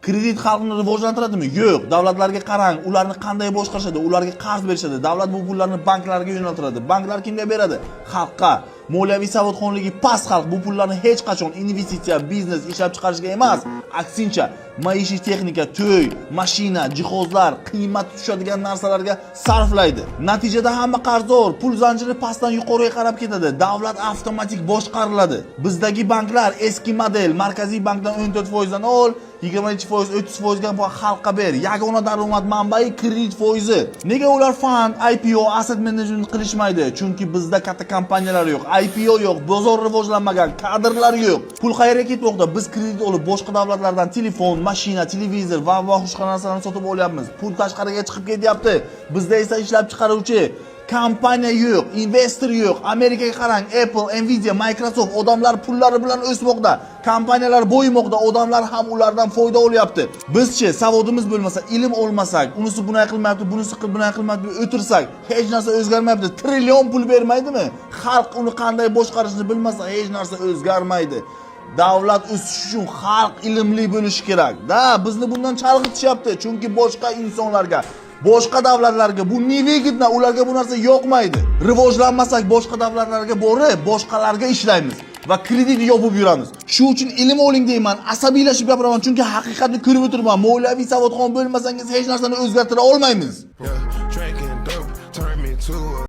Kredit xalqni rivojlantiradimi? Yo'q. Davlatlarga qarang, ularni qanday boshqarishadi, ularga qarz berishadi. Davlat bu pullarni banklarga yo'naltiradi. Banklar kimga beradi? Xalqqa. Moliyaviy savodxonligi past xalq bu pullarni hech qachon investitsiya, biznes, ishlab chiqarishga emas, aksincha maishiy texnika, to'y, mashina, jihozlar, qiymat tushadigan narsalarga sarflaydi. Natijada hamma qarzdor, pul zanjiri pastdan yuqoriga qarab ketadi. Davlat avtomatik boshqariladi. Bizdagi banklar eski model, markaziy bankdan 14% dan ol, 22%, 30% ga xalqqa ber. Yagona daromad manbai kredit foizi. Nega ular fond, IPO, asset management qilishmaydi? Chunki bizda katta kompaniyalar yo'q, IPO yo'q, bozor rivojlanmagan, kadrlar yo'q. Pul qayerga ketmoqda? Biz kredit olib boshqa davlatlardan telefon, mashina, televizor va boshqa narsalarni sotib olyapmiz. Pul tashqariga chiqib ketyapti. Bizda esa ishlab chiqaruvchi kompaniya yo'q, investor yo'q. Amerikaga qarang, Apple, Nvidia, Microsoft odamlar pullari bilan o'smoqda. Kompaniyalar boyimoqda, odamlar ham ulardan foyda olyapti. Bizchi savodimiz bo'lmasa, ilm olmasak, unisi bunday qilmayapti, bunisi bunday qilmayapti, o'tirsak, hech narsa o'zgarmayapti. Trillion pul bermaydimi? Xalq uni qanday boshqarishni bilmasa, hech narsa o'zgarmaydi. Davlat o'sishi uchun xalq ilmli bo'lishi kerak. Da, bizni bundan chalg'itishyapti, chunki boshqa insonlarga, boshqa davlatlarga bu nevigidna, ularga bu narsa yoqmaydi. Rivojlanmasak boshqa davlatlarga borib, boshqalarga ishlaymiz va kredit yopib yuramiz. Shu uchun ilm oling deyman, asabiylashib gapiraman, chunki haqiqatni ko'rib o'tirman. Moliyaviy savodxon bo'lmasangiz hech narsani o'zgartira olmaymiz.